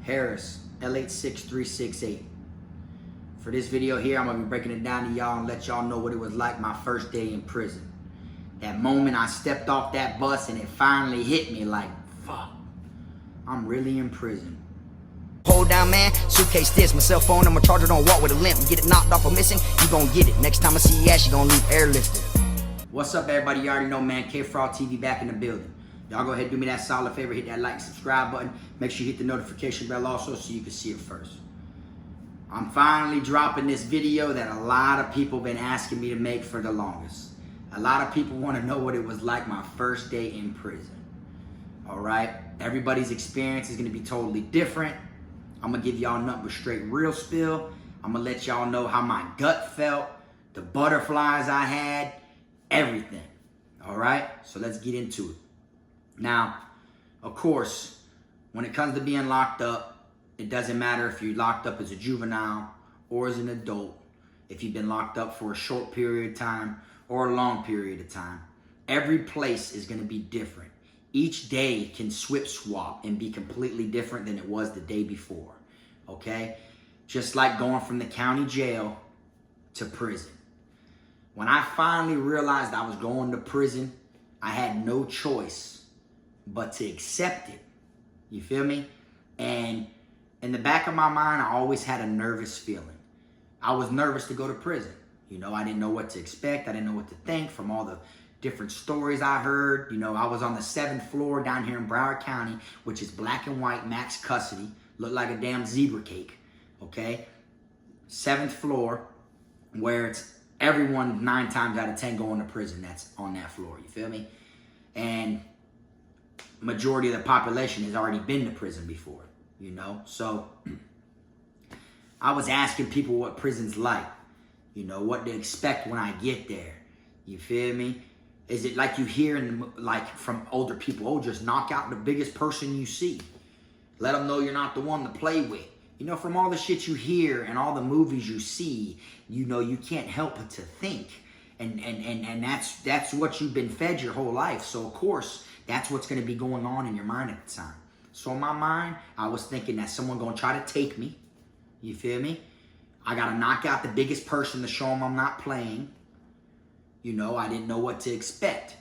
Harris, L86368. For this video here, I'm gonna be breaking it down to y'all and let y'all know what it was like my first day in prison. That moment I stepped off that bus and it finally hit me like, fuck, I'm really in prison. Hold down, man, suitcase this, my cell phone, I'ma charge it, don't walk with a limp. Get it knocked off or missing, you gon' get it. Next time I see your ass, you gon' leave airlifted. What's up, everybody? You already know, man, Kfrogtv back in the building. Y'all go ahead and do me that solid favor, hit that like and subscribe button. Make sure you hit the notification bell also so you can see it first. I'm finally dropping this video that a lot of people been asking me to make for the longest. A lot of people want to know what it was like my first day in prison. All right? Everybody's experience is going to be totally different. I'm going to give y'all nothing but straight real spill. I'm going to let y'all know how my gut felt, the butterflies I had, everything. All right? So let's get into it. Now, of course, when it comes to being locked up, it doesn't matter if you're locked up as a juvenile or as an adult, if you've been locked up for a short period of time or a long period of time. Every place is going to be different. Each day can swap and be completely different than it was the day before, okay? Just like going from the county jail to prison. When I finally realized I was going to prison, I had no choice but to accept it. You feel me? And in the back of my mind, I always had a nervous feeling. I was nervous to go to prison. You know, I didn't know what to expect. I didn't know what to think from all the different stories I heard. You know, I was on the 7th floor down here in Broward County, which is black and white, max custody. Looked like a damn zebra cake, okay? 7th floor, where it's everyone 9 times out of 10 going to prison that's on that floor, you feel me? And majority of the population has already been to prison before, you know? So I was asking people what prison's like, you know, what to expect when I get there. You feel me? Is it like you hear like from older people, oh, just knock out the biggest person you see. Let them know you're not the one to play with. You know, from all the shit you hear and all the movies you see, you know, you can't help but to think. And that's what you've been fed your whole life. So, of course, that's what's going to be going on in your mind at the time. So, in my mind, I was thinking that someone going to try to take me. You feel me? I got to knock out the biggest person to show them I'm not playing. You know, I didn't know what to expect.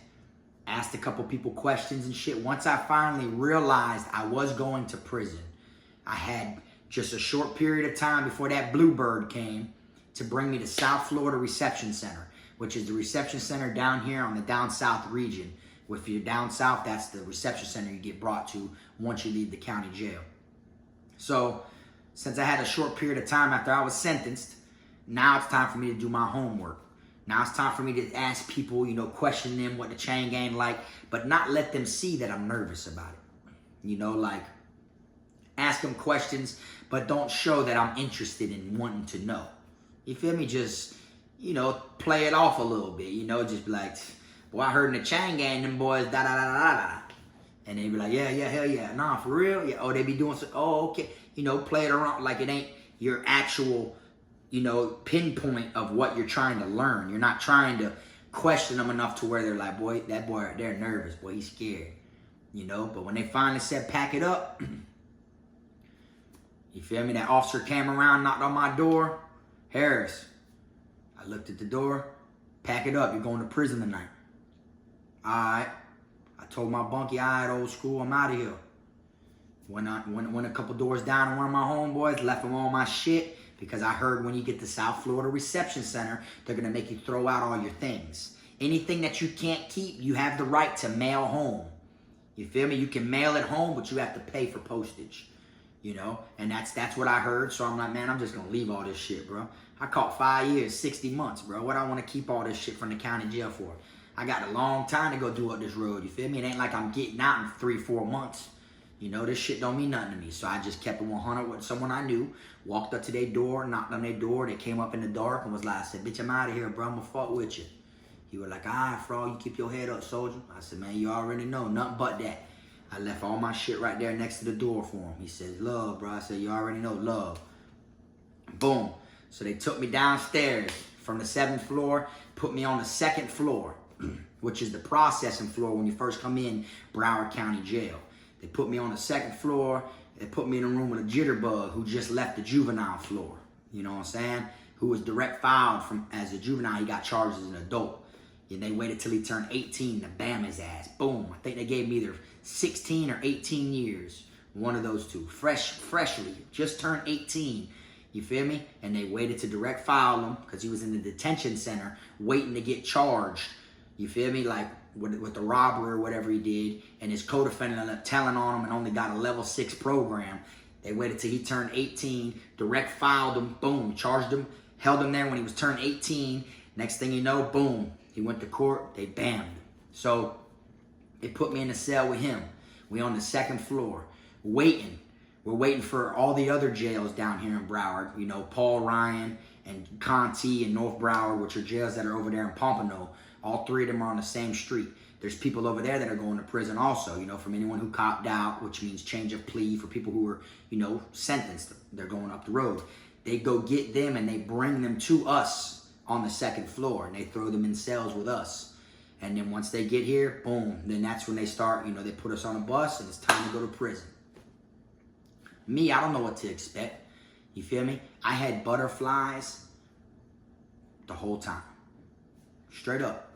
Asked a couple people questions and shit. Once I finally realized I was going to prison, I had just a short period of time before that bluebird came to bring me to South Florida Reception Center, which is the reception center down here on the down south region. If you're down south, that's the reception center you get brought to once you leave the county jail. So, since I had a short period of time after I was sentenced, now it's time for me to do my homework. Now it's time for me to ask people, you know, question them what the chain gang like, but not let them see that I'm nervous about it. You know, like, ask them questions, but don't show that I'm interested in wanting to know. You feel me? Just, you know, play it off a little bit, you know, just be like, boy, I heard in the chain gang, them boys, da-da-da-da-da. And they be like, yeah, hell yeah. Nah, for real? Yeah. Oh, they be doing so, oh, okay. You know, play it around like it ain't your actual, you know, pinpoint of what you're trying to learn. You're not trying to question them enough to where they're like, boy, that boy, they're nervous. Boy, he's scared. You know, but when they finally said, pack it up, you feel me? That officer came around, knocked on my door. Harris, I looked at the door, pack it up. You're going to prison tonight. All right. I told my bunkie, all right, old school, I'm out of here. Went a couple doors down and one of my homeboys left him all my shit because I heard when you get to South Florida Reception Center, they're going to make you throw out all your things. Anything that you can't keep, you have the right to mail home. You feel me? You can mail it home, but you have to pay for postage. You know? And that's what I heard. So I'm like, man, I'm just going to leave all this shit, bro. I caught 5 years, 60 months, bro. What I want to keep all this shit from the county jail for? I got a long time to go do up this road, you feel me? It ain't like I'm getting out in 3-4 months. You know, this shit don't mean nothing to me. So I just kept it 100 with someone I knew. Walked up to their door, knocked on their door. They came up in the dark and was like, I said, bitch, I'm out of here, bro. I'm gonna fuck with you. He was like, all right, Frog, you keep your head up, soldier. I said, man, you already know, nothing but that. I left all my shit right there next to the door for him. He said, love, bro. I said, you already know, love. Boom. So they took me downstairs from the 7th floor, put me on the 2nd floor, which is the processing floor when you first come in Broward County Jail. They put me on the 2nd floor, They put me in a room with a jitterbug who just left the juvenile floor. You know what I'm saying? Who was direct filed from as a juvenile. He got charged as an adult. And they waited till he turned 18 to bam his ass. Boom. I think they gave him either 16 or 18 years. One of those two. Freshly. Just turned 18. You feel me? And they waited to direct file him because he was in the detention center waiting to get charged. You feel me? Like with the robbery or whatever he did. And his co-defendant ended up telling on him and only got a level 6 program. They waited till he turned 18. Direct filed him. Boom. Charged him. Held him there when he was turned 18. Next thing you know, boom. He went to court. They bammed him. So they put me in a cell with him. We on the 2nd floor. Waiting. We're waiting for all the other jails down here in Broward. You know, Paul Ryan and Conti and North Broward, which are jails that are over there in Pompano. All 3 of them are on the same street. There's people over there that are going to prison also, you know, from anyone who copped out, which means change of plea for people who were, you know, sentenced. They're going up the road. They go get them and they bring them to us on the 2nd floor and they throw them in cells with us. And then once they get here, boom, then that's when they start, you know, they put us on a bus and it's time to go to prison. Me, I don't know what to expect. You feel me? I had butterflies the whole time. Straight up.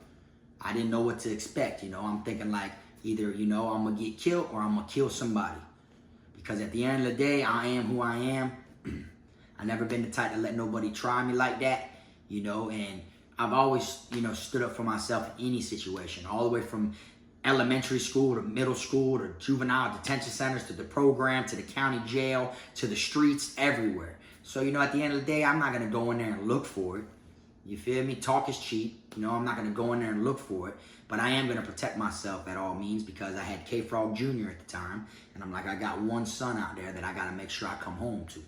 I didn't know what to expect, you know. I'm thinking like either, you know, I'm going to get killed or I'm going to kill somebody. Because at the end of the day, I am who I am. I've never been the type to let nobody try me like that, you know. And I've always, you know, stood up for myself in any situation. All the way from elementary school to middle school to juvenile detention centers to the program to the county jail to the streets, everywhere. So, you know, at the end of the day, I'm not going to go in there and look for it. You feel me? Talk is cheap. You know, I'm not going to go in there and look for it. But I am going to protect myself at all means because I had KFROG Jr. at the time. And I'm like, I got one son out there that I got to make sure I come home to.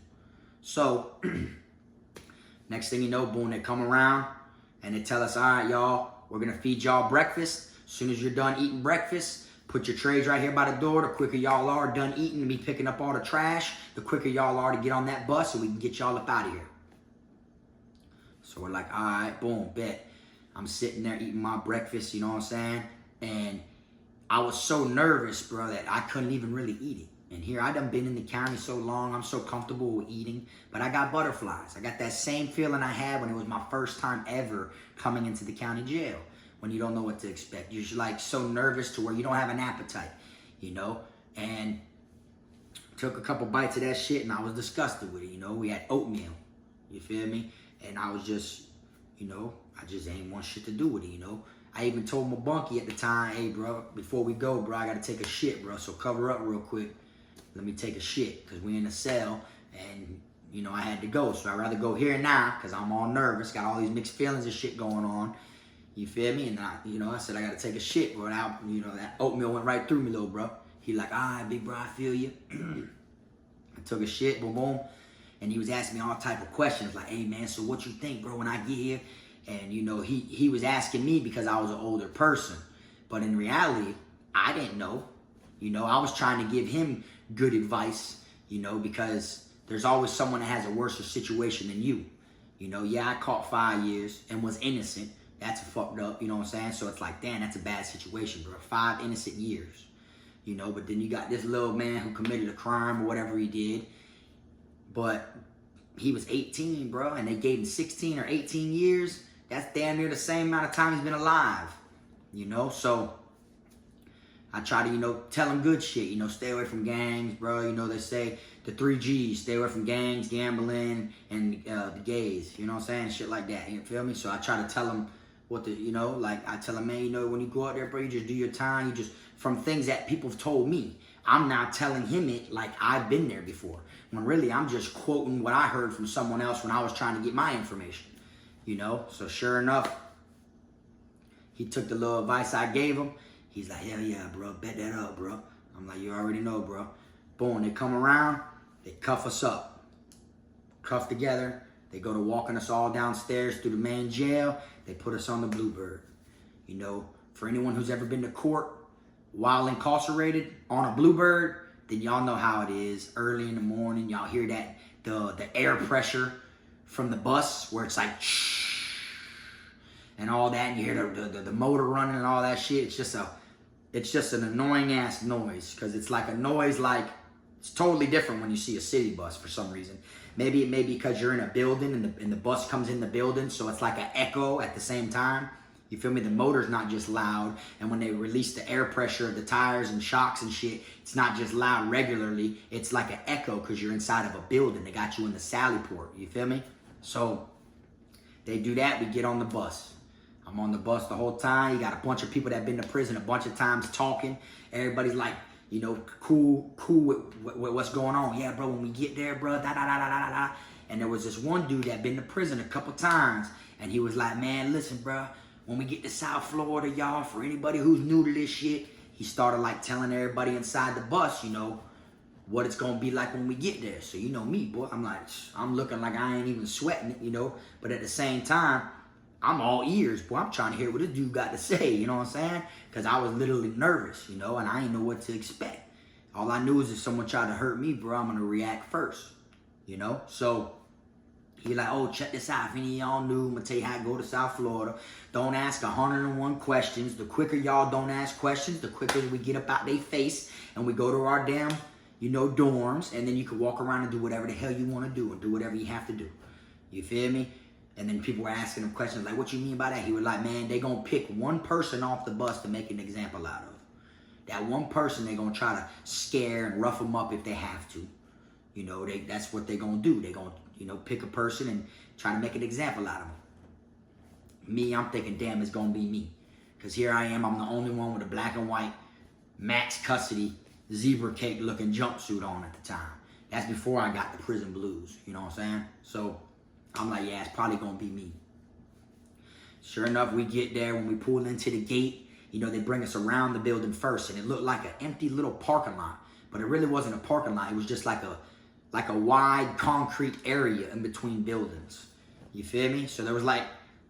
So, next thing you know, boom, they come around and they tell us, all right, y'all, we're going to feed y'all breakfast. As soon as you're done eating breakfast, put your trays right here by the door. The quicker y'all are done eating and me picking up all the trash, the quicker y'all are to get on that bus so we can get y'all up out of here. So we're like, all right, boom, bet. I'm sitting there eating my breakfast, you know what I'm saying? And I was so nervous, bro, that I couldn't even really eat it. And here I done been in the county so long, I'm so comfortable with eating, but I got butterflies. I got that same feeling I had when it was my first time ever coming into the county jail. When you don't know what to expect. You're like so nervous to where you don't have an appetite, you know? And took a couple bites of that shit and I was disgusted with it, you know? We had oatmeal, you feel me? And I was just, you know, I just ain't want shit to do with it, you know? I even told my bunkie at the time, hey, bro, before we go, bro, I gotta take a shit, bro. So cover up real quick. Let me take a shit, because we in a cell and, you know, I had to go. So I'd rather go here now, because I'm all nervous, got all these mixed feelings and shit going on. You feel me? And I, you know, I said, I got to take a shit, bro. And you know, that oatmeal went right through me, little bro. He like, all right, big bro, I feel you. I took a shit, boom, boom. And he was asking me all type of questions like, hey, man, so what you think, bro, when I get here? And, you know, he was asking me because I was an older person. But in reality, I didn't know. You know, I was trying to give him good advice, you know, because there's always someone that has a worse situation than you. You know, yeah, I caught 5 years and was innocent. That's fucked up, you know what I'm saying? So it's like, damn, that's a bad situation, bro. 5 innocent years, you know? But then you got this little man who committed a crime or whatever he did. But he was 18, bro, and they gave him 16 or 18 years. That's damn near the same amount of time he's been alive, you know? So I try to, you know, tell him good shit, you know, stay away from gangs, bro. You know, they say the 3 G's, stay away from gangs, gambling, and the gays, you know what I'm saying? Shit like that, you feel me? So I try to tell him what the, you know, like I tell him, man, you know, when you go out there, bro, you just do your time. You just, from things that people have told me, I'm not telling him it like I've been there before. When really I'm just quoting what I heard from someone else when I was trying to get my information, you know? So sure enough, he took the little advice I gave him. He's like, hell yeah, bro, bet that up, bro. I'm like, you already know, bro. Boom, they come around, they cuff us up. Cuff together. They go to walking us all downstairs through the main jail. They put us on the Bluebird. You know, for anyone who's ever been to court while incarcerated on a Bluebird, then y'all know how it is. Early in the morning, y'all hear that, the air pressure from the bus where it's like, shh, and all that, and you hear the motor running and all that shit. It's just an annoying ass noise, because it's like a noise like It's totally different when you see a city bus for some reason. Maybe it may be because you're in a building and the bus comes in the building, so it's like an echo at the same time. You feel me? The motor's not just loud, and when they release the air pressure of the tires and shocks and shit, it's not just loud regularly. It's like an echo because you're inside of a building. They got you in the sally port. You feel me? So they do that. We get on the bus. I'm on the bus the whole time. You got a bunch of people that have been to prison a bunch of times talking. Everybody's like, you know, cool with what's going on. Yeah, bro, when we get there, bro, da da da da da da. And there was this one dude that been to prison a couple times, and he was like, man, listen, bro, when we get to South Florida, y'all, for anybody who's new to this shit, he started like telling everybody inside the bus, you know, what it's gonna be like when we get there. So you know me, boy, I'm like, I'm looking like I ain't even sweating it, you know, but at the same time, I'm all ears, boy. I'm trying to hear what this dude got to say, you know what I'm saying? Because I was literally nervous, you know, and I didn't know what to expect. All I knew is if someone tried to hurt me, bro, I'm gonna react first, you know? So he like, oh, check this out. If any of y'all new, I'm gonna tell you how to go to South Florida. Don't ask 101 questions. The quicker y'all don't ask questions, the quicker we get up out their face and we go to our damn, you know, dorms, and then you can walk around and do whatever the hell you want to do and do whatever you have to do. You feel me? And then people were asking him questions like, what you mean by that? He was like, man, they gonna pick one person off the bus to make an example out of. That one person they gonna try to scare and rough them up if they have to. You know, that's what they gonna do. They gonna, you know, pick a person and try to make an example out of them. Me, I'm thinking, damn, it's gonna be me. Because here I am, I'm the only one with a black and white max custody zebra cake looking jumpsuit on at the time. That's before I got the prison blues, you know what I'm saying? So I'm like, yeah, it's probably gonna be me. Sure enough, we get there. When we pull into the gate, you know, they bring us around the building first, and it looked like an empty little parking lot, but it really wasn't a parking lot. It was just like a wide concrete area in between buildings. You feel me? So there was like,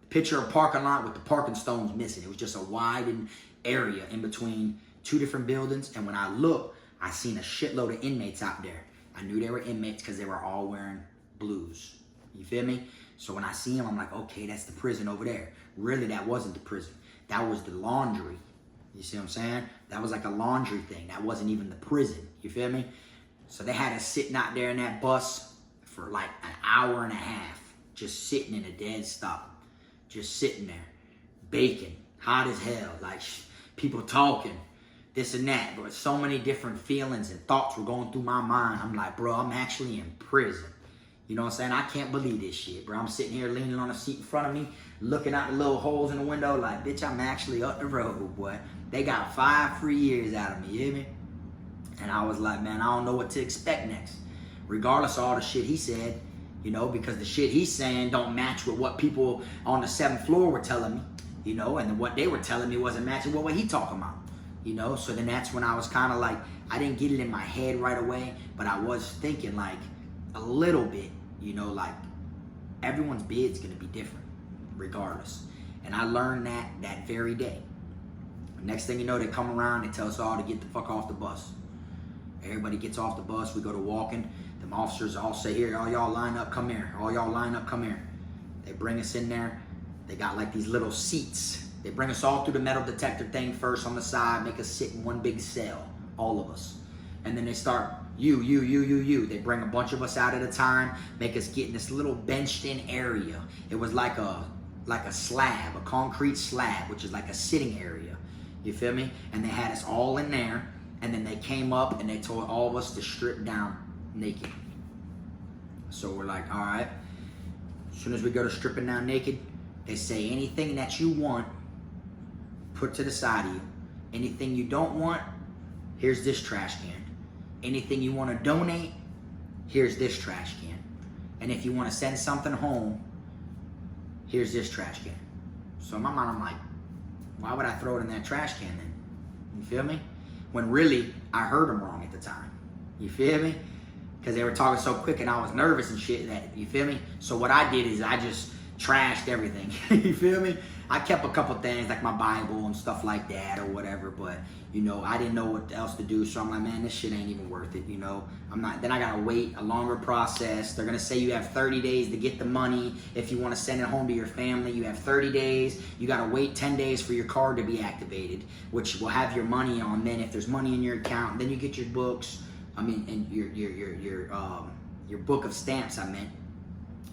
picture a parking lot with the parking stones missing. It was just a widened area in between two different buildings. And when I looked, I seen a shitload of inmates out there. I knew they were inmates because they were all wearing blues. You feel me? So when I see them, I'm like, okay, that's the prison over there. Really, that wasn't the prison. That was the laundry. You see what I'm saying? That was like a laundry thing. That wasn't even the prison. You feel me? So they had us sitting out there in that bus for like an hour and a half, just sitting in a dead stop. Just sitting there, baking, hot as hell, like people talking, this and that. But so many different feelings and thoughts were going through my mind. I'm like, bro, I'm actually in prison. You know what I'm saying? I can't believe this shit, bro. I'm sitting here leaning on a seat in front of me, looking out the little holes in the window like, bitch, I'm actually up the road, boy. They got 5 free years out of me, you hear me? And I was like, man, I don't know what to expect next. Regardless of all the shit he said, you know, because the shit he's saying don't match with what people on the 7th floor were telling me, you know, and what they were telling me wasn't matching with what he talking about, you know. So then that's when I was kind of like, I didn't get it in my head right away, but I was thinking like a little bit, you know, like everyone's bid's gonna be different regardless. And I learned that very day. Next thing you know, they come around, they tell us all to get the fuck off the bus. Everybody gets off the bus, we go to walking. Them officers all say, here, all y'all line up, come here. All y'all line up, come here. They bring us in there. They got like these little seats. They bring us all through the metal detector thing first on the side, make us sit in one big cell, all of us. And then they start, you. They bring a bunch of us out at a time, make us get in this little benched in area. It was like a slab, a concrete slab, which is like a sitting area. You feel me? And they had us all in there. And then they came up and they told all of us to strip down naked. So we're like, all right. As soon as we go to stripping down naked, they say anything that you want, put to the side of you. Anything you don't want, here's this trash can. Anything you want to donate, here's this trash can. And if you want to send something home, here's this trash can. So in my mind, I'm like, why would I throw it in that trash can then? You feel me? When really, I heard them wrong at the time. You feel me? Because they were talking so quick and I was nervous and shit that, you feel me? So what I did is I just trashed everything. You feel me? I kept a couple things like my Bible and stuff like that or whatever, but you know, I didn't know what else to do. So I'm like, man, this shit ain't even worth it, you know? Then I gotta wait a longer process. They're gonna say you have 30 days to get the money. If you wanna send it home to your family, you have 30 days. You gotta wait 10 days for your card to be activated, which will have your money on. Then if there's money in your account, then you get your books, in your book of stamps, I meant.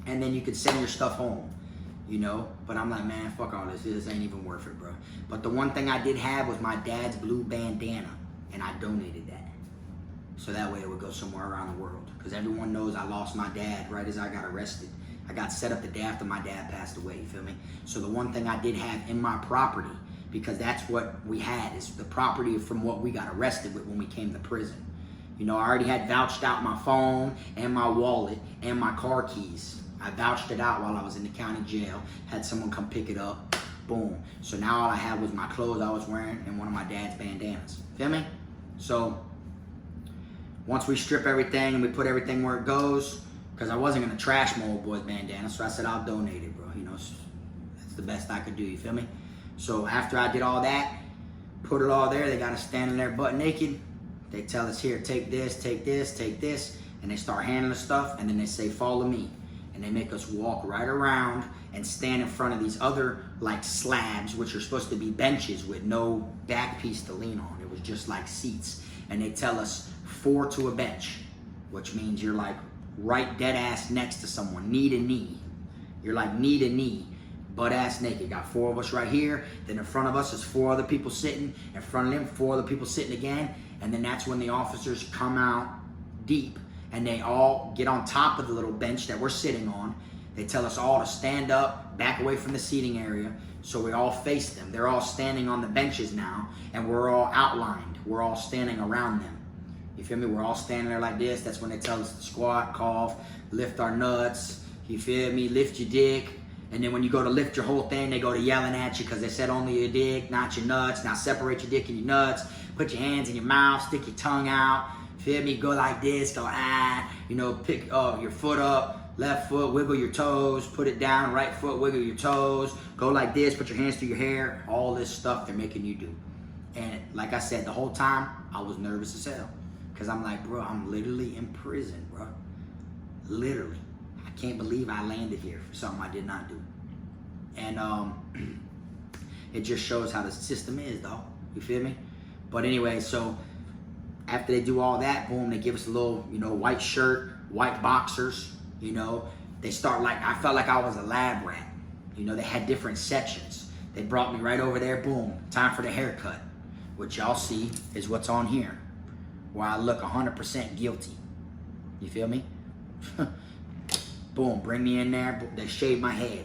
And then you could send your stuff home, you know. But I'm like, man, fuck all this. This ain't even worth it, bro. But the one thing I did have was my dad's blue bandana, and I donated that. So that way it would go somewhere around the world. Because everyone knows I lost my dad right as I got arrested. I got set up the day after my dad passed away, you feel me? So the one thing I did have in my property, because that's what we had, is the property from what we got arrested with when we came to prison. You know, I already had vouched out my phone and my wallet and my car keys. I vouched it out while I was in the county jail, had someone come pick it up, boom. So now all I had was my clothes I was wearing and one of my dad's bandanas, feel me? So once we strip everything and we put everything where it goes, because I wasn't gonna trash my old boy's bandana, so I said I'll donate it, bro. You know, that's the best I could do, you feel me? So after I did all that, put it all there, they got us standing there butt naked. They tell us, here, take this, take this, take this, and they start handing the stuff, and then they say, follow me. And they make us walk right around and stand in front of these other like slabs, which are supposed to be benches with no back piece to lean on. It was just like seats. And they tell us 4 to a bench, which means you're like right dead ass next to someone, knee to knee. You're like knee to knee, butt ass naked. Got 4 of us right here. Then in front of us is 4 other people sitting. In front of them, 4 other people sitting again. And then that's when the officers come out deep and they all get on top of the little bench that we're sitting on. They tell us all to stand up, back away from the seating area, so we all face them. They're all standing on the benches now, and we're all outlined. We're all standing around them. You feel me? We're all standing there like this. That's when they tell us to squat, cough, lift our nuts. You feel me? Lift your dick. And then when you go to lift your whole thing, they go to yelling at you because they said only your dick, not your nuts. Now separate your dick and your nuts. Put your hands in your mouth, stick your tongue out. Feel me? Go like this, go you know, pick your foot up, left foot, wiggle your toes, put it down, right foot, wiggle your toes, go like this, put your hands through your hair, all this stuff they're making you do. And like I said, the whole time, I was nervous as hell. Because I'm like, bro, I'm literally in prison, bro. Literally. I can't believe I landed here for something I did not do. And it just shows how the system is, though. You feel me? But anyway, so after they do all that, boom, they give us a little, you know, white shirt, white boxers, you know. They start like, I felt like I was a lab rat. You know, they had different sections. They brought me right over there, boom, time for the haircut. What y'all see is what's on here, where I look 100% guilty. You feel me? Boom, bring me in there, they shave my head.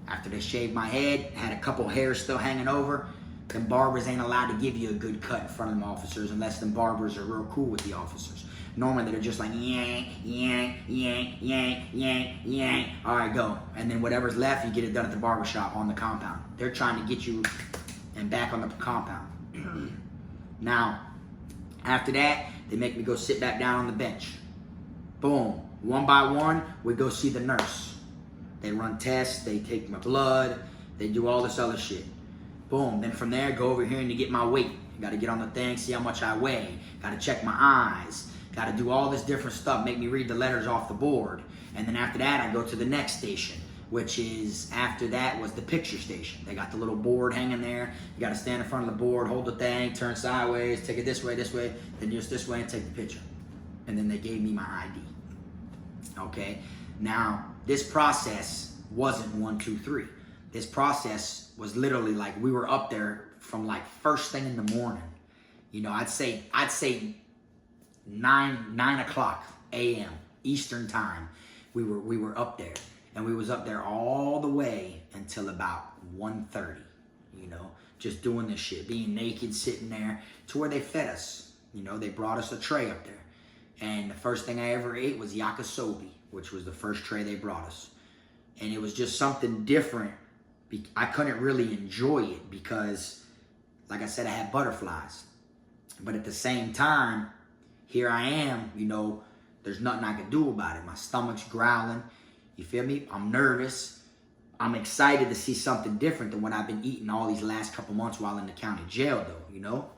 After they shaved my head, had a couple hairs still hanging over. Them barbers ain't allowed to give you a good cut in front of them officers unless them barbers are real cool with the officers. Normally they're just like yank, yank, yank, yank, yank, yank. All right, go. And then whatever's left, you get it done at the barbershop on the compound. They're trying to get you and back on the compound. Now, after that, they make me go sit back down on the bench. Boom. One by one, we go see the nurse. They run tests, they take my blood, they do all this other shit. Boom, then from there, go over here and you get my weight. You gotta get on the thing, see how much I weigh. Gotta check my eyes. Gotta do all this different stuff, make me read the letters off the board. And then after that, I go to the next station, which is, after that was the picture station. They got the little board hanging there. You gotta stand in front of the board, hold the thing, turn sideways, take it this way, then just this way and take the picture. And then they gave me my ID. Okay, now this process wasn't 1, 2, 3. This process was literally like we were up there from like first thing in the morning. You know, I'd say 9 o'clock a.m. Eastern time. We were up there, and we was up there all the way until about 1:30. You know, just doing this shit, being naked, sitting there to where they fed us. You know, they brought us a tray up there. And the first thing I ever ate was yakisobe, which was the first tray they brought us. And it was just something different. I couldn't really enjoy it because, like I said, I had butterflies. But at the same time, here I am, you know, there's nothing I can do about it. My stomach's growling. You feel me? I'm nervous. I'm excited to see something different than what I've been eating all these last couple months while in the county jail, though, you know?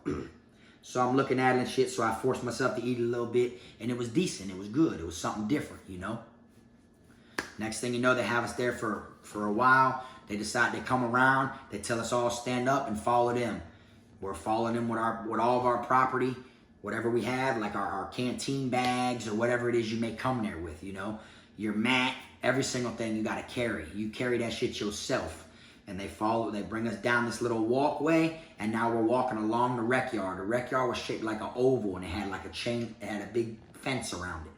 So I'm looking at it and shit, so I forced myself to eat a little bit, and it was decent. It was good. It was something different, you know? Next thing you know, they have us there for a while. They decide they come around. They tell us all stand up and follow them. We're following them with all of our property. whatever we have, like our canteen bags or whatever it is you may come there with, you know, your mat, every single thing you got to carry. You carry that shit yourself. And they bring us down this little walkway, and now we're walking along the rec yard. The rec yard was shaped like an oval, and it had like a chain, it had a big fence around it.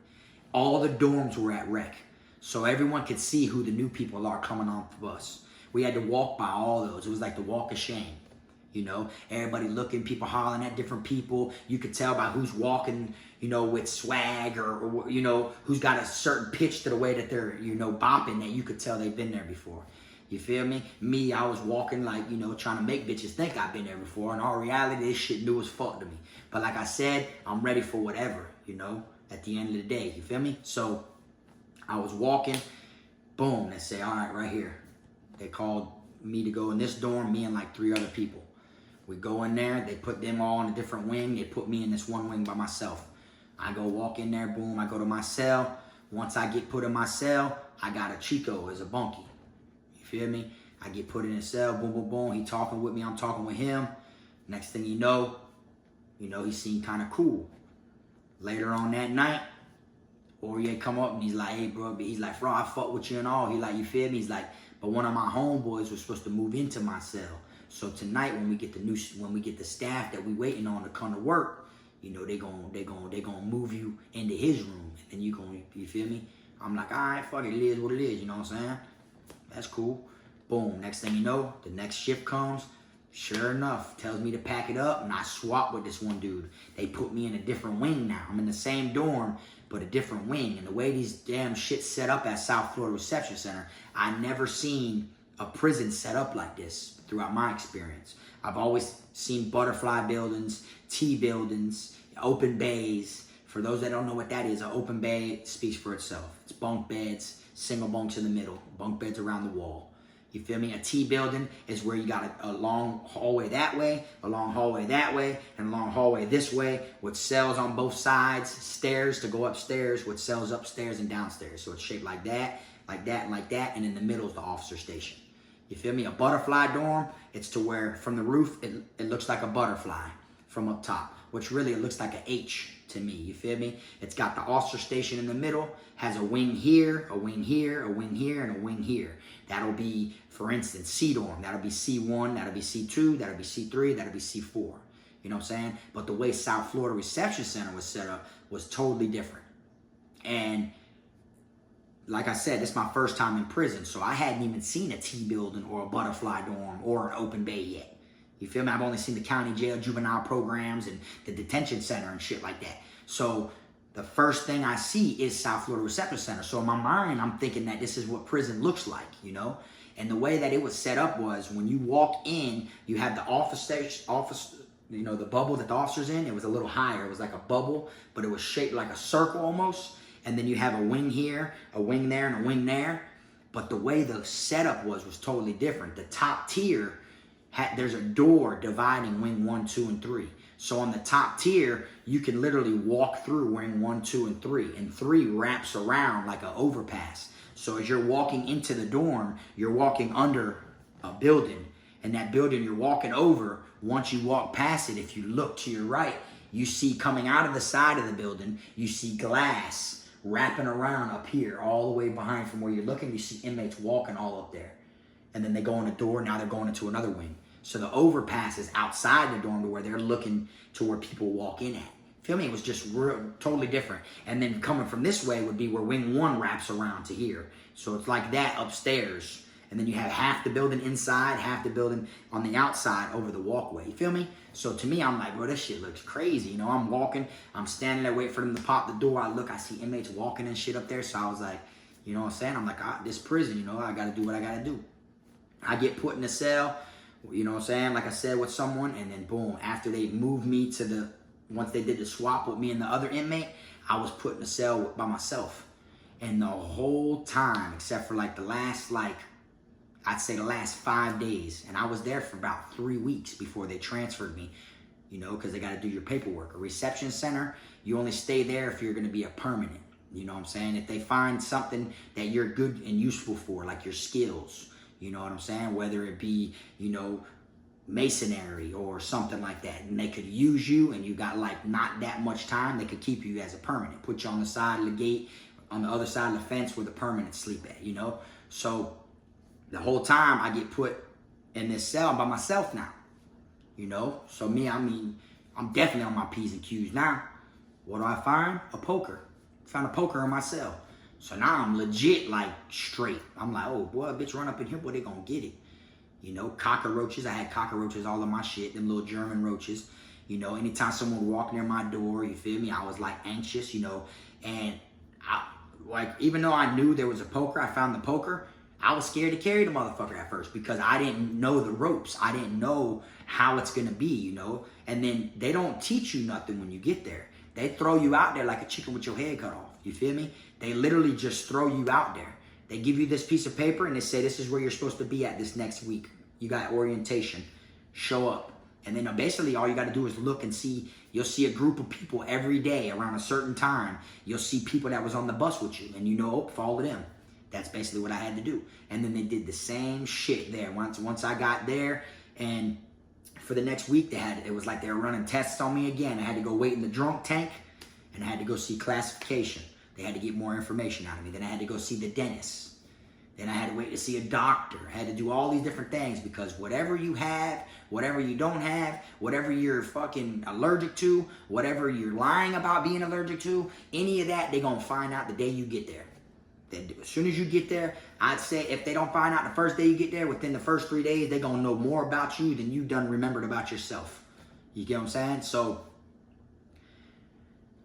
All the dorms were at rec, so everyone could see who the new people are coming off the bus. We had to walk by all those. It was like the walk of shame, you know? Everybody looking, people hollering at different people. You could tell by who's walking, you know, with swag or you know, who's got a certain pitch to the way that they're, you know, bopping, that you could tell they've been there before. You feel me? Me, I was walking like, you know, trying to make bitches think I've been there before. In all reality, this shit new as fuck to me. But like I said, I'm ready for whatever, you know, at the end of the day. You feel me? So I was walking, boom, they say, all right, right here. They called me to go in this dorm, me and like 3 other people. We go in there, they put them all in a different wing. They put me in this one wing by myself. I go walk in there, boom, I go to my cell. Once I get put in my cell, I got a Chico as a bunkie. Feel me? I get put in a cell, boom, boom, boom. He talking with me, I'm talking with him. Next thing you know, he seemed kind of cool. Later on that night, Aurier come up and he's like, hey, bro, he's like, bro, I fuck with you and all. He like, you feel me? He's like, but one of my homeboys was supposed to move into my cell. So tonight, when we get the staff that we waiting on to come to work, you know, they gonna move you into his room, and you feel me? I'm like, all right, fuck it, it is what it is. You know what I'm saying? That's cool. Boom. Next thing you know, the next shift comes. Sure enough, tells me to pack it up, and I swap with this one dude. They put me in a different wing now. I'm in the same dorm, but a different wing. And the way these damn shits set up at South Florida Reception Center, I never seen a prison set up like this throughout my experience. I've always seen butterfly buildings, T buildings, open bays. For those that don't know what that is, an open bay speaks for itself. It's bunk beds, single bunks in the middle, bunk beds around the wall. You feel me? A T building is where you got a long hallway that way, a long hallway that way, and a long hallway this way with cells on both sides, stairs to go upstairs with cells upstairs and downstairs. So it's shaped like that, like that, and like that, and in the middle is the officer station. You feel me? A butterfly dorm, it's to where from the roof, it looks like a butterfly from up top, which really it looks like an H to me. You feel me? It's got the officer station in the middle, has a wing here, a wing here, a wing here, and a wing here. That'll be, for instance, C dorm. That'll be C1, that'll be C2, that'll be C3, that'll be C4. You know what I'm saying? But the way South Florida Reception Center was set up was totally different. And like I said, this is my first time in prison, so I hadn't even seen a T building or a butterfly dorm or an open bay yet. You feel me? I've only seen the county jail, juvenile programs, and the detention center and shit like that. So the first thing I see is South Florida Reception Center. So in my mind, I'm thinking that this is what prison looks like, you know? And the way that it was set up was when you walk in, you have the office, you know, the bubble that the officer's in. It was a little higher. It was like a bubble, but it was shaped like a circle almost. And then you have a wing here, a wing there, and a wing there. But the way the setup was totally different. The top tier, there's a door dividing wing 1, 2, and 3. So on the top tier, you can literally walk through wing 1, 2, and 3. And 3 wraps around like an overpass. So as you're walking into the dorm, you're walking under a building. And that building you're walking over, once you walk past it, if you look to your right, you see coming out of the side of the building, you see glass wrapping around up here, all the way behind from where you're looking. You see inmates walking all up there. And then they go in the door, now they're going into another wing. So the overpass is outside the dorm to where they're looking to where people walk in at. Feel me? It was just totally different. And then coming from this way would be where wing 1 wraps around to here. So it's like that upstairs. And then you have half the building inside, half the building on the outside over the walkway. You feel me? So to me, I'm like, bro, this shit looks crazy. You know, I'm walking, I'm standing there waiting for them to pop the door. I look, I see inmates walking and shit up there. So I was like, you know what I'm saying? I'm like, this prison, you know, I got to do what I got to do. I get put in a cell, you know what I'm saying? Like I said, with someone, and then boom, after they moved me to once they did the swap with me and the other inmate, I was put in a cell by myself. And the whole time, except for like the last, I'd say the last 5 days, and I was there for about 3 weeks before they transferred me, you know, because they got to do your paperwork. A reception center, you only stay there if you're going to be a permanent, you know what I'm saying? If they find something that you're good and useful for, like your skills, you know what I'm saying? Whether it be, you know, masonry or something like that, and they could use you, and you got like not that much time, they could keep you as a permanent, put you on the side of the gate, on the other side of the fence where the permanents sleep at, you know? So the whole time I get put in this cell by myself now, you know? So me, I mean, I'm definitely on my P's and Q's now. What do I find? A poker. Found a poker in my cell. So now I'm legit like straight. I'm like, oh boy, bitch run up in here, boy, they gonna get it. You know, cockroaches. I had cockroaches all in my shit, them little German roaches. You know, anytime someone would walk near my door, you feel me? I was like anxious, you know, and like, even though I knew there was a poker, I found the poker, I was scared to carry the motherfucker at first because I didn't know the ropes. I didn't know how it's gonna be, you know? And then they don't teach you nothing when you get there. They throw you out there like a chicken with your head cut off, you feel me? They literally just throw you out there. They give you this piece of paper and they say, this is where you're supposed to be at this next week. You got orientation, show up. And then basically all you got to do is look and see. You'll see a group of people every day around a certain time. You'll see people that was on the bus with you, and you know, oh, follow them. That's basically what I had to do. And then they did the same shit there. Once I got there, and for the next week it was like they were running tests on me again. I had to go wait in the drunk tank, and I had to go see classification. They had to get more information out of me. Then I had to go see the dentist. Then I had to wait to see a doctor. I had to do all these different things because whatever you have, whatever you don't have, whatever you're fucking allergic to, whatever you're lying about being allergic to, any of that, they're going to find out the day you get there. Then as soon as you get there, I'd say if they don't find out the first day you get there, within the first 3 days, they're going to know more about you than you done remembered about yourself. You get what I'm saying? So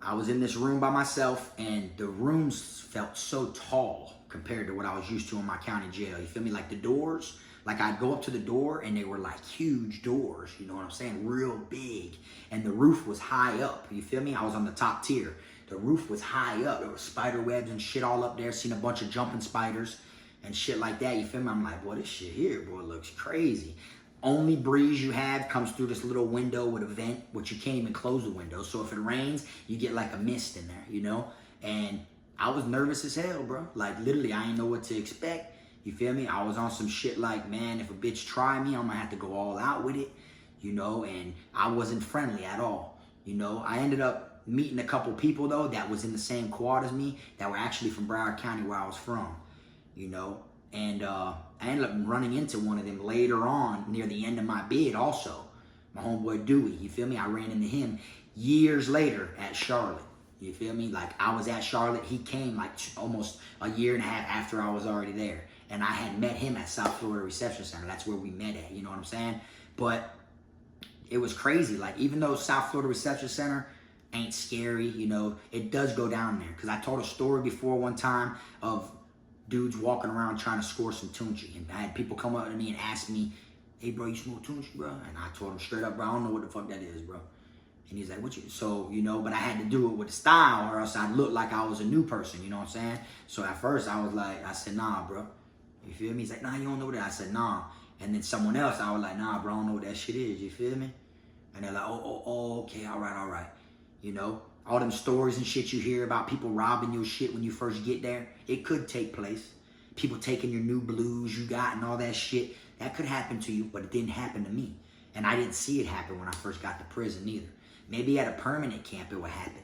I was in this room by myself, and the rooms felt so tall compared to what I was used to in my county jail. You feel me? Like the doors, like I'd go up to the door and they were like huge doors, you know what I'm saying? Real big. And the roof was high up, you feel me? I was on the top tier. The roof was high up. There were spider webs and shit all up there. Seen a bunch of jumping spiders and shit like that, you feel me? I'm like, boy, this shit here, boy, looks crazy. Only breeze you have comes through this little window with a vent, which you can't even close the window. So if it rains, you get like a mist in there, you know? And I was nervous as hell, bro. Like, literally, I didn't know what to expect. You feel me? I was on some shit like, man, if a bitch try me, I'm gonna have to go all out with it, you know? And I wasn't friendly at all, you know? I ended up meeting a couple people, though, that was in the same quad as me, that were actually from Broward County, where I was from, you know? And I ended up running into one of them later on near the end of my bid also. My homeboy Dewey, you feel me? I ran into him years later at Charlotte. You feel me? Like, I was at Charlotte. He came like almost a year and a half after I was already there. And I had met him at South Florida Reception Center. That's where we met at, you know what I'm saying? But it was crazy. Like, even though South Florida Reception Center ain't scary, you know, it does go down there. Because I told a story before one time of dudes walking around trying to score some Tunchi. And I had people come up to me and ask me, hey, bro, you smoke Tunchi, bro? And I told him straight up, bro, I don't know what the fuck that is, bro. And he's like, what you? So, you know, but I had to do it with style or else I'd look like I was a new person, you know what I'm saying? So at first I was like, I said, nah, bro. You feel me? He's like, nah, you don't know that. I said, nah. And then someone else, I was like, nah, bro, I don't know what that shit is. You feel me? And they're like, oh, okay, all right. You know, all them stories and shit you hear about people robbing your shit when you first get there, it could take place. People taking your new blues you got and all that shit, that could happen to you, but it didn't happen to me. And I didn't see it happen when I first got to prison either. Maybe at a permanent camp it would happen,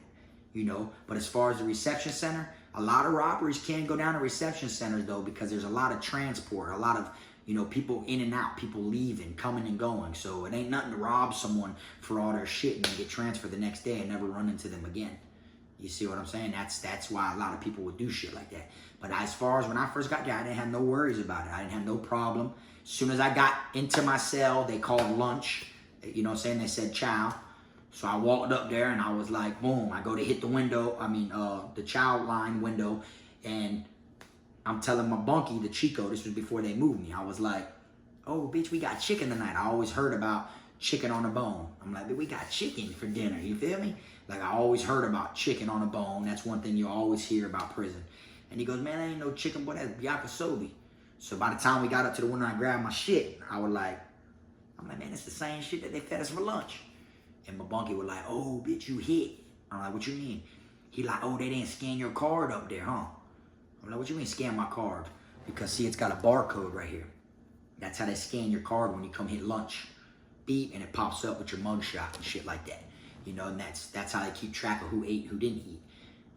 you know. But as far as the reception center, a lot of robberies can go down to reception centers, though, because there's a lot of transport, a lot of, you know, people in and out, people leaving, coming and going. So it ain't nothing to rob someone for all their shit and then get transferred the next day and never run into them again. You see what I'm saying? That's why a lot of people would do shit like that. But as far as when I first got there, I didn't have no worries about it. I didn't have no problem. As soon as I got into my cell, they called lunch. You know what I'm saying? They said chow. So I walked up there and I was like, boom. I go to hit the window, the child line window, and I'm telling my bunkie, the Chico, this was before they moved me. I was like, oh, bitch, we got chicken tonight. I always heard about chicken on a bone. I'm like, we got chicken for dinner, you feel me? Like, I always heard about chicken on a bone. That's one thing you always hear about prison. And he goes, man, that ain't no chicken, boy, that's yakisobe. So by the time we got up to the window and I grabbed my shit, I'm like, man, it's the same shit that they fed us for lunch. And my bunkie was like, oh, bitch, you hit. I'm like, what you mean? He like, oh, they didn't scan your card up there, huh? I'm like, what you mean scan my card? Because, see, it's got a barcode right here. That's how they scan your card when you come hit lunch. beep, and it pops up with your mugshot and shit like that. You know, and that's how they keep track of who ate, who didn't eat.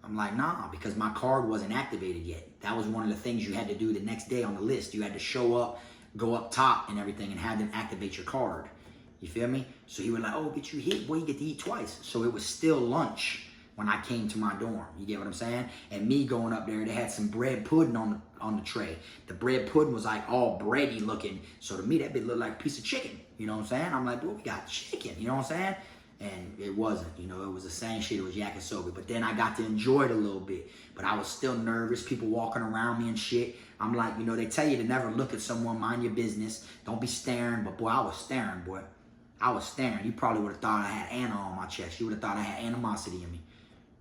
I'm like, nah, because my card wasn't activated yet. That was one of the things you had to do the next day on the list. You had to show up, go up top and everything, and have them activate your card. You feel me? So he was like, oh, but you hit, boy, you get to eat twice. So it was still lunch when I came to my dorm. You get what I'm saying? And me going up there, they had some bread pudding on the tray. The bread pudding was like all bready looking. So to me, that bit looked like a piece of chicken. You know what I'm saying? I'm like, boy, we got chicken. You know what I'm saying? And it wasn't, you know, it was the same shit. It was yakisoba. But then I got to enjoy it a little bit. But I was still nervous. People walking around me and shit. I'm like, you know, they tell you to never look at someone, mind your business. Don't be staring. But boy, I was staring, boy. I was staring. You probably would have thought I had Anna on my chest. You would have thought I had animosity in me.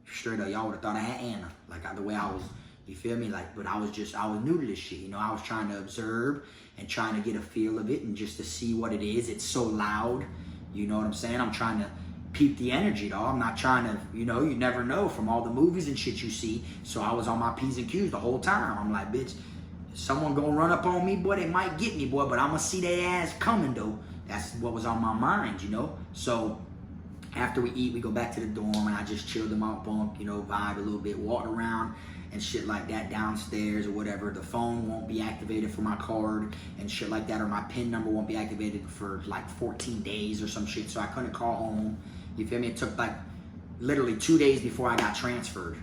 Straight up, y'all would have thought I had Anna. Like the way I was, you feel me? Like, but I was new to this shit. You know, I was trying to observe and trying to get a feel of it and just to see what it is. It's so loud. You know what I'm saying? I'm trying to peep the energy, though. I'm not trying to, you know, you never know from all the movies and shit you see. So I was on my P's and Q's the whole time. I'm like, bitch, someone gonna run up on me, boy, they might get me, boy, but I'm gonna see their ass coming, though. That's what was on my mind, you know? So after we eat, we go back to the dorm, and I just chilled in my bunk, you know, vibe a little bit, walked around and shit like that downstairs or whatever. The phone won't be activated for my card and shit like that, or my PIN number won't be activated for like 14 days or some shit, so I couldn't call home. You feel me? It took like literally 2 days before I got transferred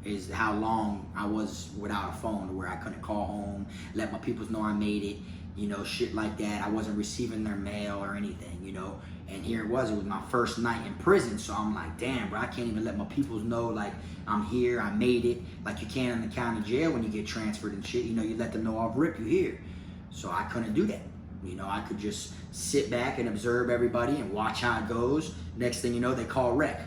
is how long I was without a phone, to where I couldn't call home, let my peoples know I made it, you know, shit like that. I wasn't receiving their mail or anything, you know. And here it was my first night in prison, so I'm like, damn, bro, I can't even let my peoples know, like, I'm here, I made it, like you can in the county jail when you get transferred and shit, you know, you let them know off rip, you here. So I couldn't do that. You know, I could just sit back and observe everybody and watch how it goes. Next thing you know, they call rec.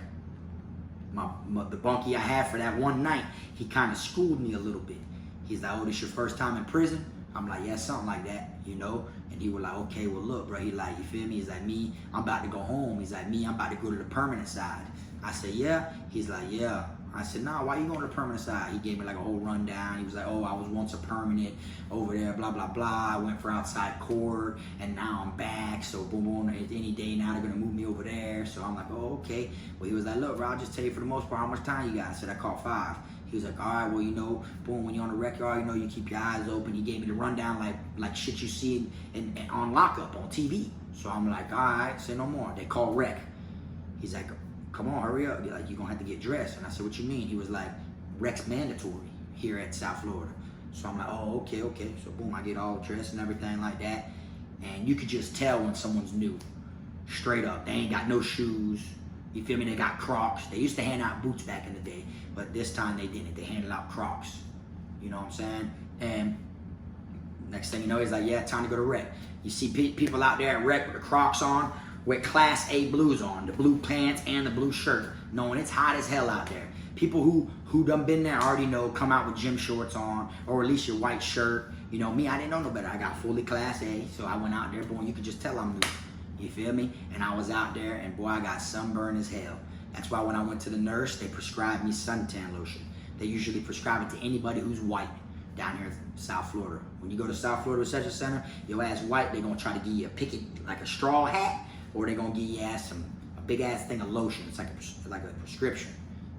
The bunkie I had for that one night, he kind of schooled me a little bit. He's like, oh, this your first time in prison? I'm like, yeah, something like that, you know? And he was like, okay, well, look, bro. He like, you feel me? He's like, me, I'm about to go home. He's like, me, I'm about to go to the permanent side. I said, yeah? He's like, yeah. I said, nah, why you going to the permanent side? He gave me like a whole rundown. He was like, oh, I was once a permanent over there, blah, blah, blah. I went for outside court, and now I'm back. So boom, boom, any day now they're going to move me over there. So I'm like, oh, okay. Well, he was like, look, bro, I'll just tell you for the most part how much time you got. I said, I caught 5. He was like, all right, well, you know, boom, when you're on the rec yard, you know, you keep your eyes open. He gave me the rundown like shit you see on lockup on TV. So I'm like, all right, say no more. They call rec. He's like, come on, hurry up. Like, you're going to have to get dressed. And I said, what you mean? He was like, rec's mandatory here at South Florida. So I'm like, oh, okay. So boom, I get all dressed and everything like that. And you could just tell when someone's new. Straight up. They ain't got no shoes. You feel me? They got Crocs. They used to hand out boots back in the day, but this time they didn't. They handed out Crocs. You know what I'm saying? And next thing you know, he's like, yeah, time to go to rec. You see people out there at rec with the Crocs on, with Class A blues on, the blue pants and the blue shirt, knowing it's hot as hell out there. People who done been there already know, come out with gym shorts on, or at least your white shirt. You know, me, I didn't know no better. I got fully Class A, so I went out there, boy, you could just tell I'm new. You feel me? And I was out there, and boy, I got sunburned as hell. That's why when I went to the nurse, they prescribed me suntan lotion. They usually prescribe it to anybody who's white down here in South Florida. When you go to South Florida Reception Center, your ass white, they're gonna try to give you a picket, like a straw hat, or they're gonna give your ass a big ass thing of lotion. It's like a prescription.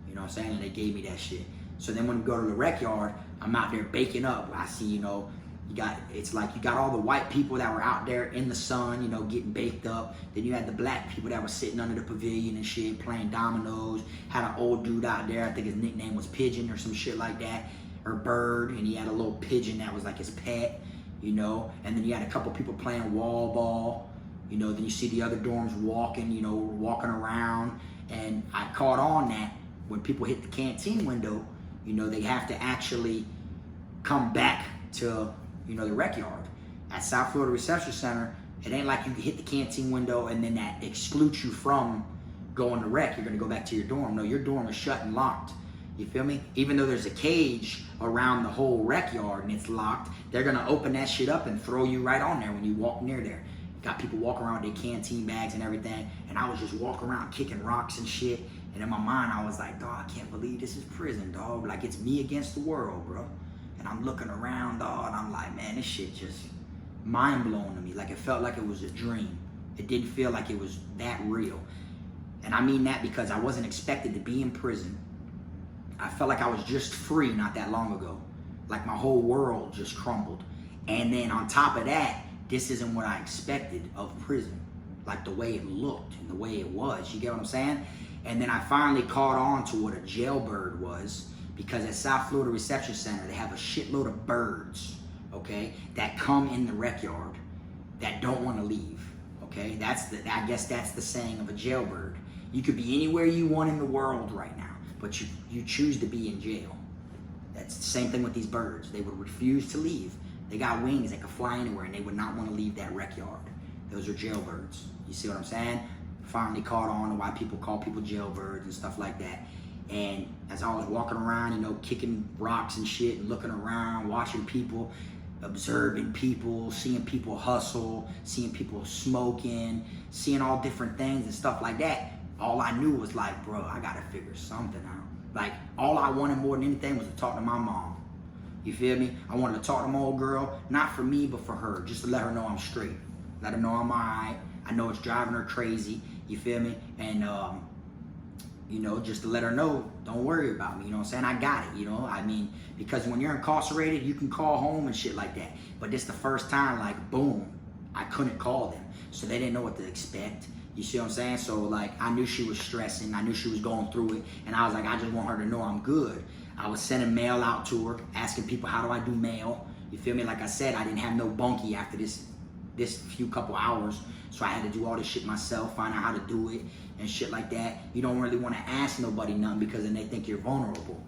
You know what I'm saying? And they gave me that shit. So then when we go to the rec yard, I'm out there baking up. I see, you know, it's like you got all the white people that were out there in the sun, you know, getting baked up. Then you had the black people that were sitting under the pavilion and shit, playing dominoes. Had an old dude out there, I think his nickname was Pigeon or some shit like that, or Bird, and he had a little pigeon that was like his pet, you know. And then you had a couple people playing wall ball, you know. Then you see the other dorms walking, you know, walking around. And I caught on that when people hit the canteen window, you know, they have to actually come back to, you know, the rec yard. At South Florida Reception Center, it ain't like you can hit the canteen window and then that excludes you from going to rec. You're gonna go back to your dorm. No, your dorm is shut and locked. You feel me? Even though there's a cage around the whole rec yard and it's locked, they're gonna open that shit up and throw you right on there when you walk near there. You got people walking around with their canteen bags and everything, and I was just walking around kicking rocks and shit. And in my mind, I was like, dog, I can't believe this is prison, dog. Like, it's me against the world, bro. And I'm looking around, dog, and I'm like, man, this shit just mind-blowing to me. Like, it felt like it was a dream. It didn't feel like it was that real. And I mean that because I wasn't expected to be in prison. I felt like I was just free not that long ago. Like my whole world just crumbled. And then on top of that, this isn't what I expected of prison. Like the way it looked and the way it was. You get what I'm saying? And then I finally caught on to what a jailbird was, because at South Florida Reception Center, they have a shitload of birds, okay, that come in the rec yard that don't want to leave, okay? I guess that's the saying of a jailbird. You could be anywhere you want in the world right now, but you choose to be in jail. That's the same thing with these birds. They would refuse to leave. They got wings, they could fly anywhere, and they would not want to leave that rec yard. Those are jailbirds. You see what I'm saying? Finally caught on to why people call people jailbirds and stuff like that. And as I was walking around, you know, kicking rocks and shit and looking around, watching people, observing people, seeing people hustle, seeing people smoking, seeing all different things and stuff like that, all I knew was like, bro, I gotta figure something out. Like, all I wanted more than anything was to talk to my mom. You feel me? I wanted to talk to my old girl, not for me, but for her, just to let her know I'm straight. Let her know I'm all right. I know it's driving her crazy. You feel me? And, you know, just to let her know, don't worry about me, you know what I'm saying? I got it, you know? I mean, because when you're incarcerated, you can call home and shit like that. But this the first time, like, boom, I couldn't call them. So they didn't know what to expect. You see what I'm saying? So, like, I knew she was stressing. I knew she was going through it. And I was like, I just want her to know I'm good. I was sending mail out to her, asking people, how do I do mail? You feel me? Like I said, I didn't have no bunkie after this few couple hours. So I had to do all this shit myself, find out how to do it and shit like that. You don't really want to ask nobody nothing because then they think you're vulnerable,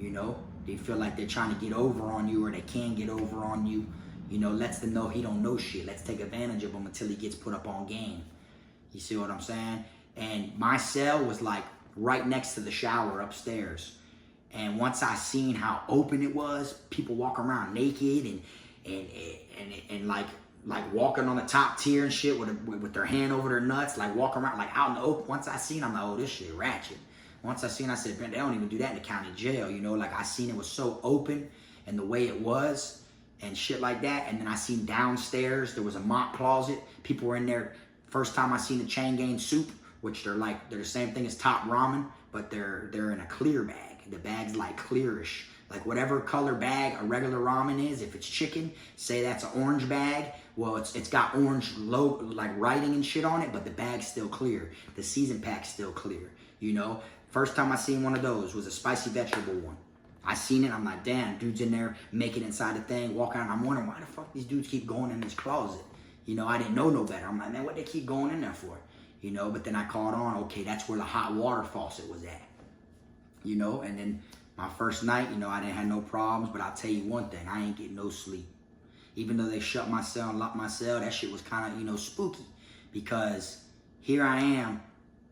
you know? They feel like they're trying to get over on you or they can get over on you. You know, lets them know he don't know shit. Let's take advantage of him until he gets put up on game. You see what I'm saying? And my cell was like right next to the shower upstairs. And once I seen how open it was, people walk around naked and like walking on the top tier and shit with their hand over their nuts, like walking around like out in the open. Once I seen, I'm like, oh, this shit ratchet. Once I seen, I said, man, they don't even do that in the county jail, you know? Like I seen it was so open and the way it was and shit like that. And then I seen downstairs, there was a mop closet. People were in there. First time I seen the chain gang soup, which they're the same thing as Top Ramen, but they're in a clear bag. The bag's like clearish. Like whatever color bag a regular ramen is, if it's chicken, say that's an orange bag, well, it's got orange like writing and shit on it, but the bag's still clear. The season pack's still clear, you know? First time I seen one of those was a spicy vegetable one. I seen it, I'm like, damn, dude's in there making inside the thing, walking out, and I'm wondering why the fuck these dudes keep going in this closet. You know, I didn't know no better. I'm like, man, what they keep going in there for? You know, but then I caught on, okay, that's where the hot water faucet was at. You know, and then my first night, you know, I didn't have no problems, but I'll tell you one thing, I ain't getting no sleep. Even though they shut my cell and locked my cell, that shit was kind of, you know, spooky. Because here I am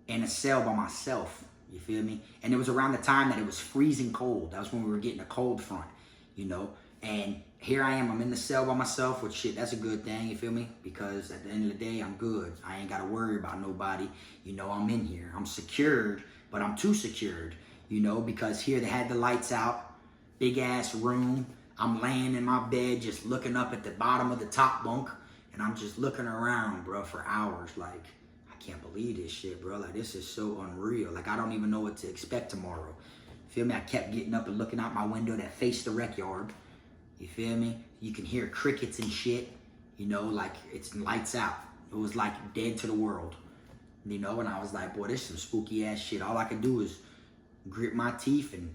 in a cell by myself, you feel me? And it was around the time that it was freezing cold. That was when we were getting a cold front, you know? And here I am, I'm in the cell by myself, which shit, that's a good thing, you feel me? Because at the end of the day, I'm good. I ain't got to worry about nobody. You know, I'm in here. I'm secured, but I'm too secured. You know, because here they had the lights out, big ass room. I'm laying in my bed just looking up at the bottom of the top bunk, and I'm just looking around, bro, for hours. Like, I can't believe this shit, bro. Like, this is so unreal. Like, I don't even know what to expect tomorrow. Feel me? I kept getting up and looking out my window that faced the rec yard. You feel me? You can hear crickets and shit. You know, like, it's lights out. It was like dead to the world. You know, and I was like, boy, this is some spooky ass shit. All I could do is grit my teeth and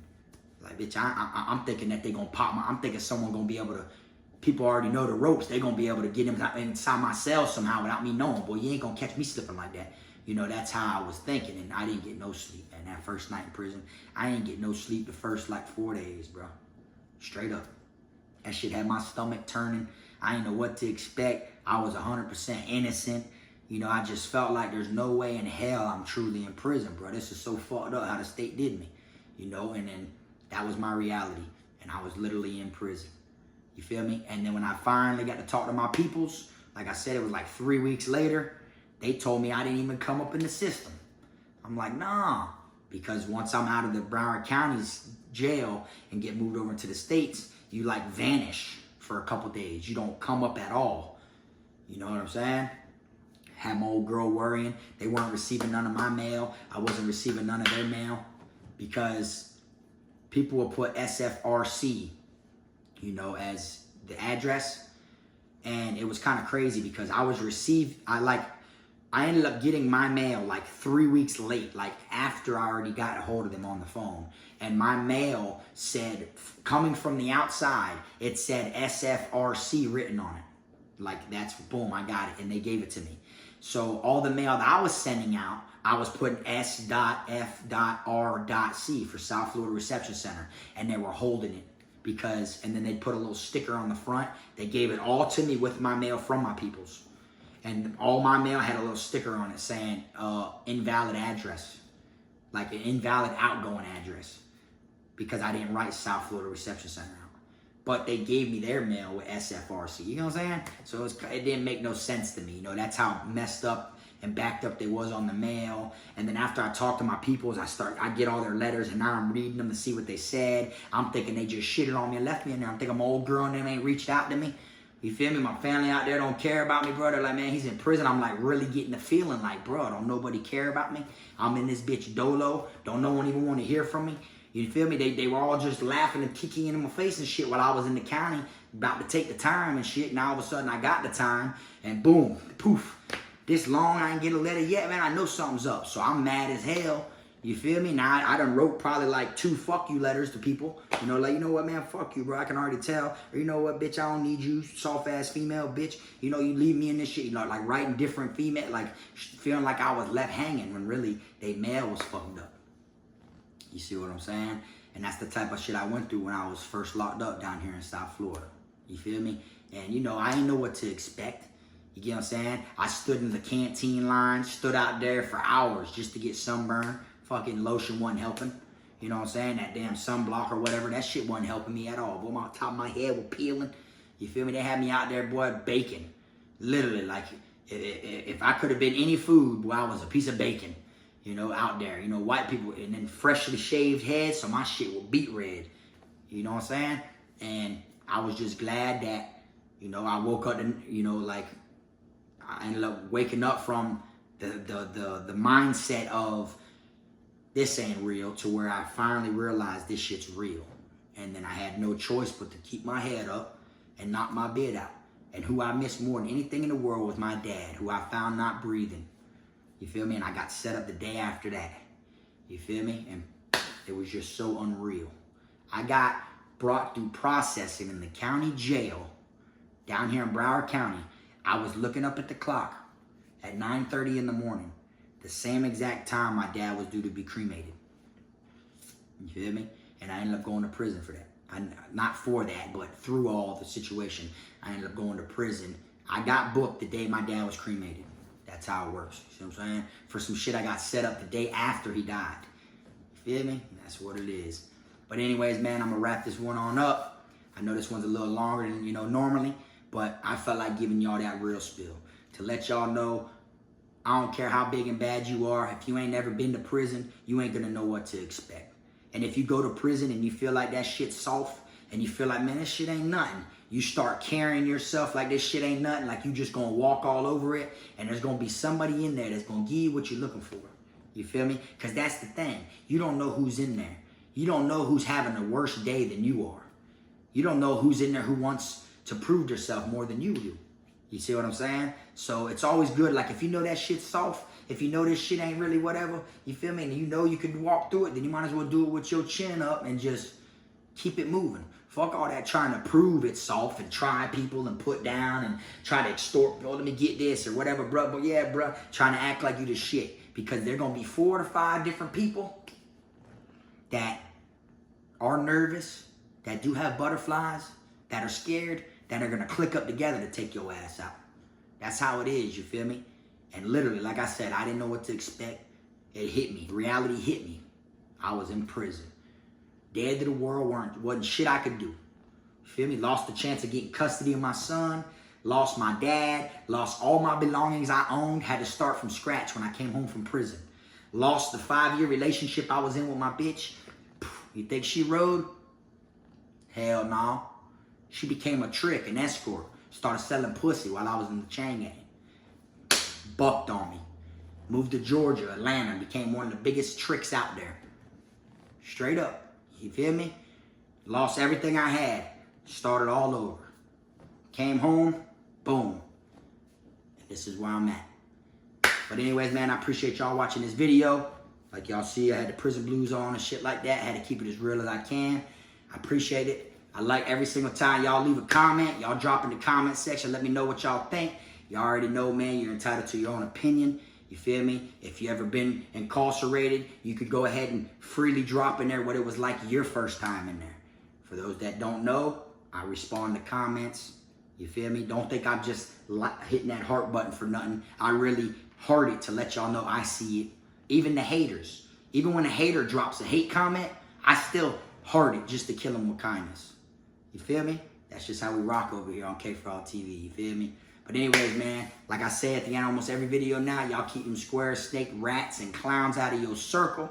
like, bitch, I'm thinking that they gonna pop my, I'm thinking someone gonna be able to, people already know the ropes, they gonna be able to get him inside my cell somehow without me knowing. Boy, you ain't gonna catch me slipping like that. You know, that's how I was thinking, and I didn't get no sleep. And that first night in prison, I ain't get no sleep the first like 4 days, bro. Straight up. That shit had my stomach turning. I didn't know what to expect. I was 100% innocent. You know, I just felt like there's no way in hell I'm truly in prison, bro. This is so fucked up how the state did me, you know? And then that was my reality, and I was literally in prison. You feel me? And then when I finally got to talk to my peoples, like I said, it was like 3 weeks later, they told me I didn't even come up in the system. I'm like, nah, because once I'm out of the Broward County's jail and get moved over into the States, you like vanish for a couple days. You don't come up at all. You know what I'm saying? Had my old girl worrying. They weren't receiving none of my mail. I wasn't receiving none of their mail because people will put SFRC, you know, as the address. And it was kind of crazy because I ended up getting my mail like 3 weeks late, like after I already got a hold of them on the phone. And my mail said, coming from the outside, it said SFRC written on it. Like that's, boom, I got it. And they gave it to me. So all the mail that I was sending out, I was putting S.F.R.C for South Florida Reception Center. And they were holding it because, and then they put a little sticker on the front. They gave it all to me with my mail from my peoples. And all my mail had a little sticker on it saying invalid address, like an invalid outgoing address, because I didn't write South Florida Reception Center out. But they gave me their mail with SFRC, you know what I'm saying? So it didn't make no sense to me. You know, that's how messed up and backed up they was on the mail. And then after I talked to my peoples, I get all their letters, and now I'm reading them to see what they said. I'm thinking they just shitted on me and left me in there. I'm thinking my old girl and them ain't reached out to me. You feel me? My family out there don't care about me, bro. They're like, man, he's in prison. I'm like really getting the feeling like, bro, don't nobody care about me. I'm in this bitch dolo. Don't no one even want to hear from me. You feel me? They were all just laughing and kicking in my face and shit while I was in the county about to take the time and shit. Now all of a sudden I got the time and boom, poof. This long, I ain't get a letter yet, man. I know something's up. So I'm mad as hell. You feel me? Now, I done wrote probably like 2 fuck you letters to people. You know, like, you know what, man, fuck you, bro. I can already tell. Or, you know what, bitch, I don't need you, soft-ass female, bitch. You know, you leave me in this shit. You know, like writing different female, like feeling like I was left hanging when really they mail was fucked up. You see what I'm saying? And that's the type of shit I went through when I was first locked up down here in South Florida. You feel me? And, you know, I didn't know what to expect. You get what I'm saying? I stood in the canteen line, stood out there for hours just to get sunburn. Fucking lotion wasn't helping. You know what I'm saying? That damn sunblock or whatever, that shit wasn't helping me at all. Boy, my top of my head was peeling. You feel me? They had me out there, boy, baking. Literally, like, if I could have been any food, boy, I was a piece of bacon. You know, out there. You know, white people, and then freshly shaved heads, so my shit was beet red. You know what I'm saying? And I was just glad that, you know, I woke up and, you know, like, I ended up waking up from the mindset of, this ain't real, to where I finally realized this shit's real. And then I had no choice but to keep my head up and knock my bid out. And who I missed more than anything in the world was my dad, who I found not breathing. You feel me? And I got set up the day after that. You feel me? And it was just so unreal. I got brought through processing in the county jail down here in Broward County. I was looking up at the clock at 9:30 in the morning. The same exact time my dad was due to be cremated. You feel me? And I ended up going to prison for that. Not for that, but through all the situation, I ended up going to prison. I got booked the day my dad was cremated. That's how it works. You see what I'm saying? For some shit I got set up the day after he died. You feel me? That's what it is. But anyways, man, I'm going to wrap this one on up. I know this one's a little longer than, you know, normally, but I felt like giving y'all that real spill to let y'all know, I don't care how big and bad you are. If you ain't never been to prison, you ain't going to know what to expect. And if you go to prison and you feel like that shit's soft and you feel like, man, this shit ain't nothing, you start carrying yourself like this shit ain't nothing, like you just going to walk all over it, and there's going to be somebody in there that's going to give you what you're looking for. You feel me? Because that's the thing. You don't know who's in there. You don't know who's having a worse day than you are. You don't know who's in there who wants to prove yourself more than you do. You see what I'm saying? So it's always good, like if you know that shit's soft, if you know this shit ain't really whatever, you feel me, and you know you can walk through it, then you might as well do it with your chin up and just keep it moving. Fuck all that trying to prove it's soft and try people and put down and try to extort, oh, let me get this or whatever, bro. But yeah, bro, trying to act like you the shit. Because there going to be 4 to 5 different people that are nervous, that do have butterflies, that are scared, that are going to click up together to take your ass out. That's how it is, you feel me? And literally, like I said, I didn't know what to expect. It hit me. Reality hit me. I was in prison. Dead to the world, wasn't shit I could do. You feel me? Lost the chance of getting custody of my son. Lost my dad. Lost all my belongings I owned. Had to start from scratch when I came home from prison. Lost the 5-year relationship I was in with my bitch. You think she rode? Hell no. She became a trick, an escort. Started selling pussy while I was in the chain gang. bucked on me. Moved to Georgia, Atlanta, became one of the biggest tricks out there. Straight up, you feel me? Lost everything I had, started all over. Came home, boom. This is where I'm at. But anyways, man, I appreciate y'all watching this video. Like y'all see, I had the prison blues on and shit like that. I had to keep it as real as I can. I appreciate it. I like every single time y'all leave a comment. Y'all drop in the comment section. Let me know what y'all think. Y'all already know, man, you're entitled to your own opinion. You feel me? If you ever been incarcerated, you could go ahead and freely drop in there what it was like your first time in there. For those that don't know, I respond to comments. You feel me? Don't think I'm just hitting that heart button for nothing. I really heart it to let y'all know I see it. Even the haters. Even when a hater drops a hate comment, I still heart it just to kill them with kindness. You feel me? That's just how we rock over here on Kfrogtv. You feel me? But anyways, man, like I say at the end of almost every video now, y'all keep them square, snake, rats, and clowns out of your circle.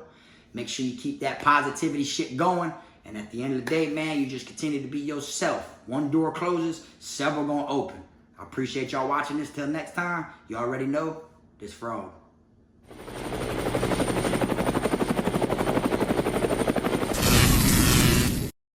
Make sure you keep that positivity shit going. And at the end of the day, man, you just continue to be yourself. One door closes, several gonna open. I appreciate y'all watching this. Till next time, you already know, this Frog.